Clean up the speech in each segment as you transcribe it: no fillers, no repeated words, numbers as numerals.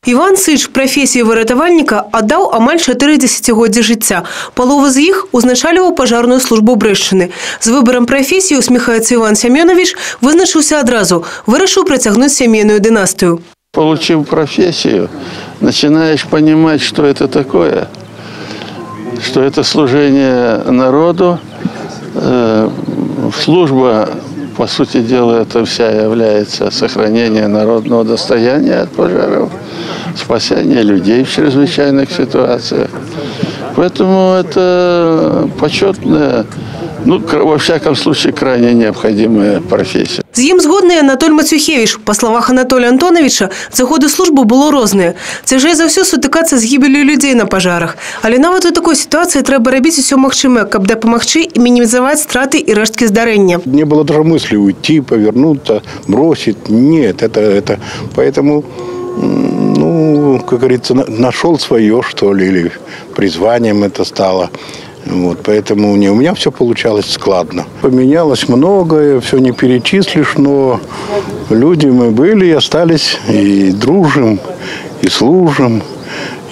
Іван Сич професії виратувальника віддав амаль 4 десятигоддзі життя. Полова з їх узначалював пожарну службу Брещини. З вибором професії, усміхається Іван Семенович, визначився одразу. Вирішив протягнути сімейну династію. Получив профессию, начинаешь понимать, что это такое, что это служение народу. Служба, по сути дела, это вся является сохранение народного достояния от пожаров, спасение людей в чрезвычайных ситуациях. Поэтому это почетная, во всяком случае, крайне необходимая профессия. З їм згодний Анатоль Мацюхевич. По словах Анатолія Антоновича, заходи служби було різні. Цяжэй за все сутикатися з гибелью людей на пожарах. Але навіть у такій ситуації треба робити все магчиме, каб допомогти і мінімізувати страти і рештки здарення. Не было даже мысли уйти, повернуться, бросить. Нет, это поэтому, как говорится, нашел свое, что ли, или призванием это стало. Поэтому у меня все получалось складно. Поменялось многое, все не перечислишь, но люди мы были и остались, и дружим, и служим,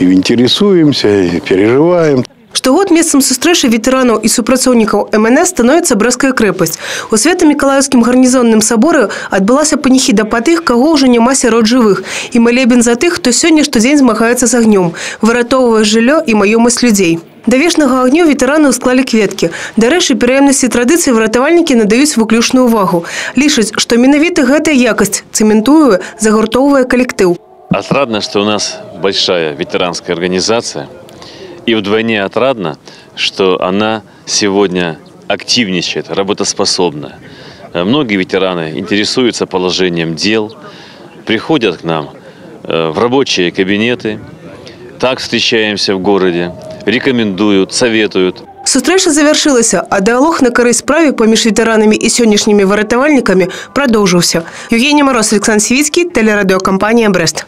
и интересуемся, и переживаем. Штогод месцам сустрэчы ветэранаў і супрацоўнікаў МНС становіцца Брэсцкая крэпасць. У Свята-Мікалаеўскім гарнізонным саборы адбылася паніхіда па тых, каго ўжо няма сярод жывых, і малебен за тых, хто сёння штодзень змагаецца з агнём, выратоўвае жыллё і маёмасць людзей. Да вечнага агню ветэраны склалі кветкі. Дарэчы, пераемнасці традыцыі выратавальнікі надаюць выключную увагу. Лічаць, што менавіта гэтая якасць цэментуе, загуртоўвае калектыў. Отрадно, что у нас большая ветеранская организация. И вдвойне отрадно, что она сегодня активничает, работоспособна. Многие ветераны интересуются положением дел, приходят к нам в рабочие кабинеты, так встречаемся в городе, рекомендуют, советуют. Сустрэча завяршылася, а дыалог на карысць справе паміж ветэранамі і сённяшнімі выратавальнікамі прадоўжыўся. Евгений Мороз, Александр Сивицкий, телерадиокомпания «Брест».